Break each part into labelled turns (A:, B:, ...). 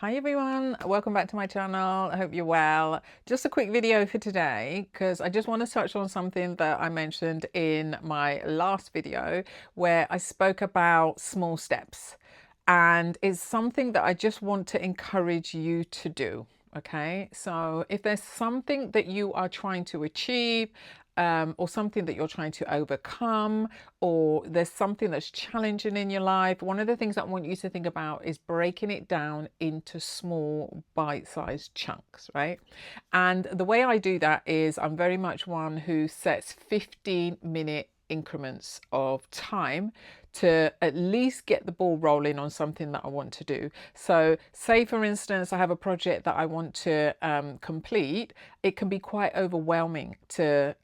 A: Hi everyone, welcome back to my channel. I hope you're well. Just a quick video for today because I just want to touch on something that I mentioned in my last video where I spoke about small steps, and it's something that I just want to encourage you to do. Okay, so if there's something that you are trying to achieve, or something that you're trying to overcome, or there's something that's challenging in your life, one of the things that I want you to think about is breaking it down into small bite-sized chunks, right? And the way I do that is I'm very much one who sets 15-minute increments of time to at least get the ball rolling on something that I want to do. So say for instance, I have a project that I want to complete. It can be quite overwhelming to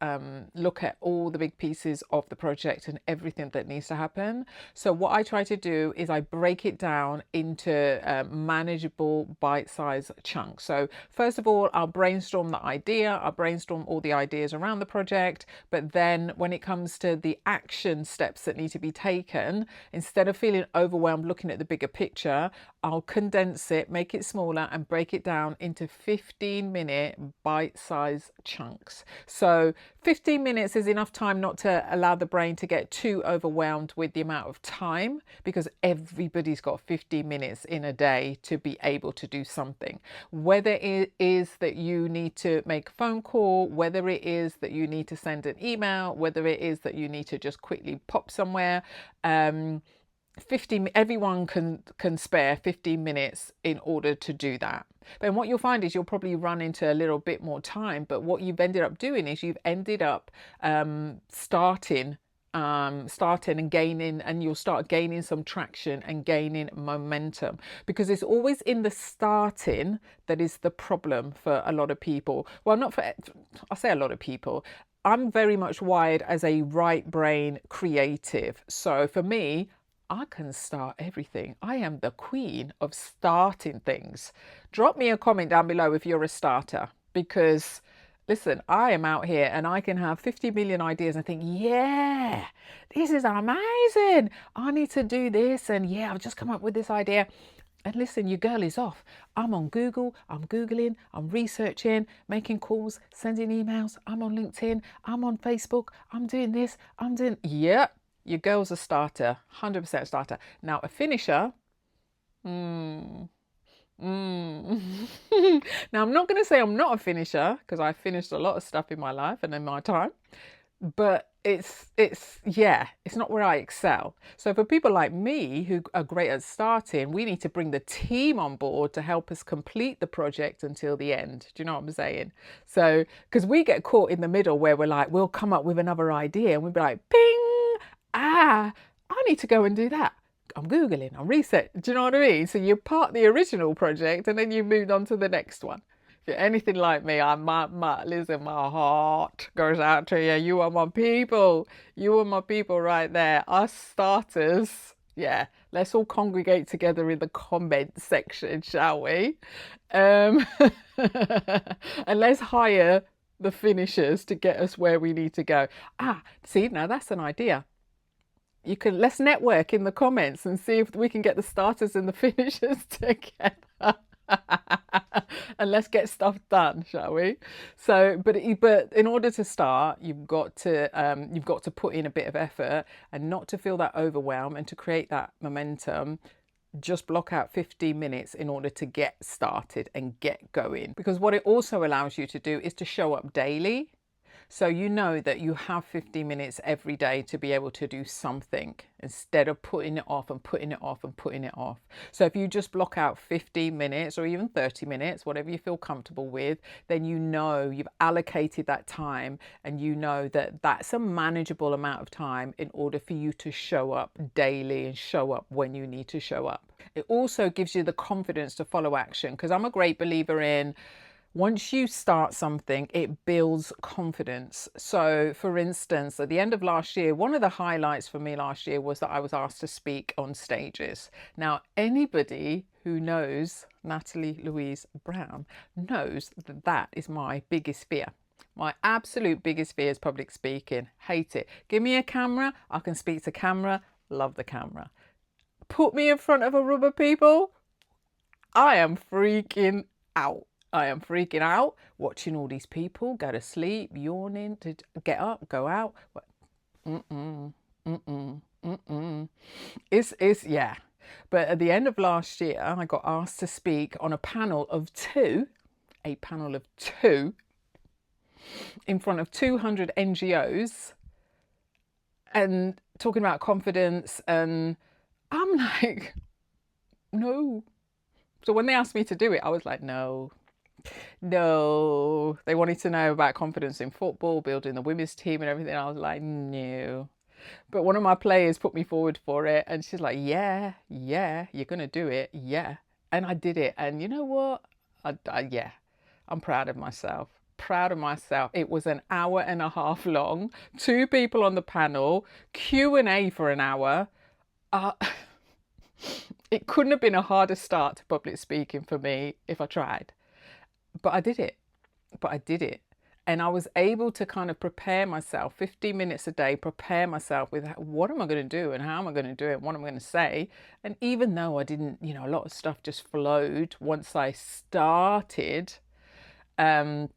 A: look at all the big pieces of the project and everything that needs to happen. So what I try to do is I break it down into manageable bite-sized chunks. So first of all, I'll brainstorm the idea, I'll brainstorm all the ideas around the project, but then when it comes to the action steps that need to be taken, instead of feeling overwhelmed looking at the bigger picture, I'll condense it, make it smaller and break it down into 15-minute bite-sized chunks. So 15 minutes is enough time not to allow the brain to get too overwhelmed with the amount of time, because everybody's got 15 minutes in a day to be able to do something. Whether it is that you need to make a phone call, whether it is that you need to send an email, whether it is that you need to just quickly pop somewhere, 15, everyone can spare 15 minutes in order to do that. But what you'll find is you'll probably run into a little bit more time, but what you've ended up doing is you've ended up starting and gaining, and you'll start gaining some traction and gaining momentum, because it's always in the starting that is the problem for a lot of people. Well, not for, I say a lot of people. I'm very much wired as a right brain creative. So for me, I can start everything. I am the queen of starting things. Drop me a comment down below if you're a starter, because listen, I am out here and I can have 50 million ideas and think, yeah, this is amazing. I need to do this. And yeah, I've just come up with this idea. And listen, your girl is off. I'm on Google, I'm Googling, I'm researching, making calls, sending emails. I'm on LinkedIn, I'm on Facebook, I'm doing this, I'm doing, yeah, your girl's a starter, 100% starter. Now, a finisher, mm, now, I'm not going to say I'm not a finisher, because I finished a lot of stuff in my life and in my time, but it's not where I excel. So for people like me who are great at starting, we need to bring the team on board to help us complete the project until the end. Do you know what I'm saying? So because we get caught in the middle where we're like, we'll come up with another idea and we'll be like, ping, I need to go and do that. I'm Googling, I'm researching. Do you know what I mean? So you part the original project and then you moved on to the next one. If you're anything like me, listen, my heart goes out to you. You are my people. You are my people right there. Us starters. Yeah, let's all congregate together in the comment section, shall we? Um, and let's hire the finishers to get us where we need to go. See, now that's an idea. Let's network in the comments and see if we can get the starters and the finishers together. And let's get stuff done, shall we? So, but in order to start, you've got to put in a bit of effort, and not to feel that overwhelm, and to create that momentum. Just block out 15 minutes in order to get started and get going, because what it also allows you to do is to show up daily. So you know that you have 50 minutes every day to be able to do something, instead of putting it off and putting it off and putting it off. So if you just block out 15 minutes or even 30 minutes, whatever you feel comfortable with, then you know you've allocated that time, and you know that that's a manageable amount of time in order for you to show up daily and show up when you need to show up. It also gives you the confidence to follow action, because I'm a great believer in, once you start something, it builds confidence. So for instance, at the end of last year, one of the highlights for me last year was that I was asked to speak on stages. Now, anybody who knows Natalie Louise Brown knows that that is my biggest fear. My absolute biggest fear is public speaking. Hate it. Give me a camera, I can speak to camera, love the camera. Put me in front of a room of people, I am freaking out. I am freaking out watching all these people go to sleep, yawning, to get up, go out. Mm-mm, mm-mm, mm-mm. Yeah. But at the end of last year, I got asked to speak on a panel of two, in front of 200 NGOs and talking about confidence. And I'm like, no. So when they asked me to do it, I was like, no. They wanted to know about confidence in football, building the women's team and everything. I was like, no. But one of my players put me forward for it, and she's like, yeah, you're going to do it. Yeah. And I did it. And you know what? Yeah, I'm proud of myself. Proud of myself. It was an hour and a half long, two people on the panel, Q&A for an hour. It couldn't have been a harder start to public speaking for me if I tried. But I did it. And I was able to kind of prepare myself 15 minutes a day, prepare myself with what am I going to do and how am I going to do it, what am I going to say. And even though I didn't, a lot of stuff just flowed once I started. It's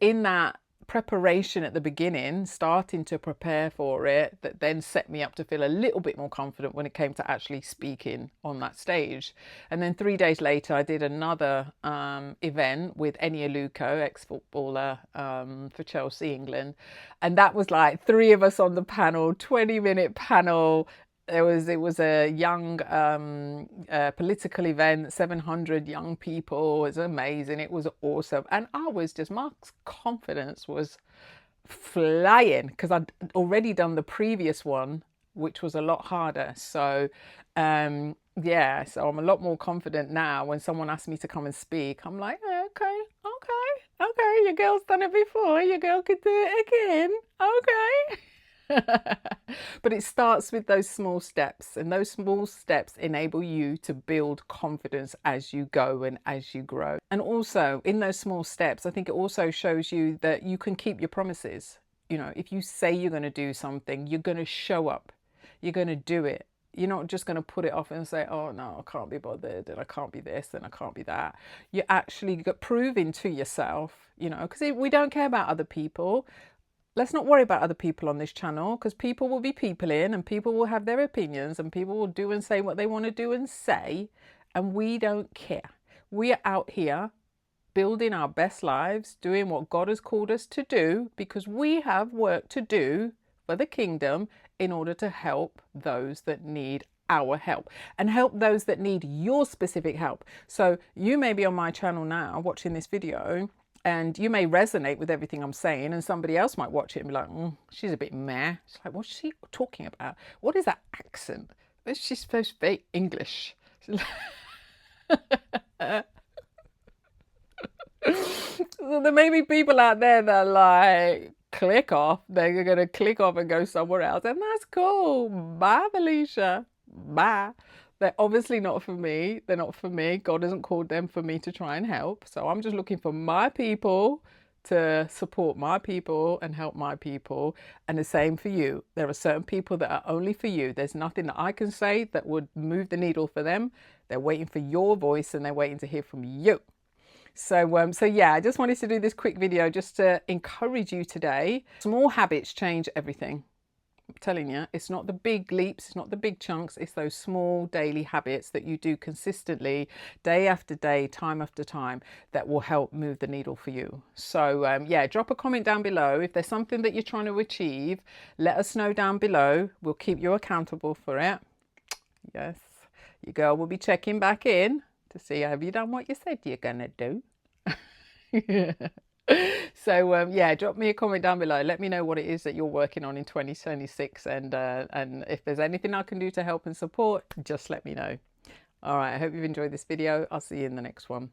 A: in that preparation at the beginning, starting to prepare for it, that then set me up to feel a little bit more confident when it came to actually speaking on that stage. And then 3 days later, I did another event with Eni Aluko, ex-footballer for Chelsea, England. And that was like 3 of us on the panel, 20-minute panel. It was a young political event, 700 young people. It was amazing. It was awesome. And my confidence was flying because I'd already done the previous one, which was a lot harder. So, so I'm a lot more confident now when someone asks me to come and speak. I'm like, okay, your girl's done it before. Your girl could do it again. Okay. But it starts with those small steps, and those small steps enable you to build confidence as you go and as you grow. And also in those small steps, I think it also shows you that you can keep your promises. If you say you're going to do something, you're going to show up, you're going to do it. You're not just going to put it off and say, oh no, I can't be bothered and I can't be this and I can't be that. You're actually proving to yourself, because we don't care about other people. Let's not worry about other people on this channel, because people will be peopling and people will have their opinions and people will do and say what they want to do and say. And we don't care. We are out here building our best lives, doing what God has called us to do, because we have work to do for the kingdom in order to help those that need our help and help those that need your specific help. So you may be on my channel now watching this video, and you may resonate with everything I'm saying, and somebody else might watch it and be like, she's a bit meh. It's like, what's she talking about? What is that accent? She's supposed to be English. So there may be people out there that like click off. They're going to click off and go somewhere else. And that's cool. Bye, Felicia. Bye. They're obviously not for me. They're not for me. God hasn't called them for me to try and help. So I'm just looking for my people to support my people and help my people. And the same for you. There are certain people that are only for you. There's nothing that I can say that would move the needle for them. They're waiting for your voice and they're waiting to hear from you. So yeah, I just wanted to do this quick video just to encourage you today. Small habits change everything. I'm telling you, it's not the big leaps, it's not the big chunks, it's those small daily habits that you do consistently, day after day, time after time, that will help move the needle for you. So yeah, drop a comment down below. If there's something that you're trying to achieve, let us know down below. We'll keep you accountable for it. Yes, your girl will be checking back in to see, have you done what you said you're gonna do? So yeah, drop me a comment down below. Let me know what it is that you're working on in 2026, and if there's anything I can do to help and support, just let me know. All right, I hope you've enjoyed this video. I'll see you in the next one.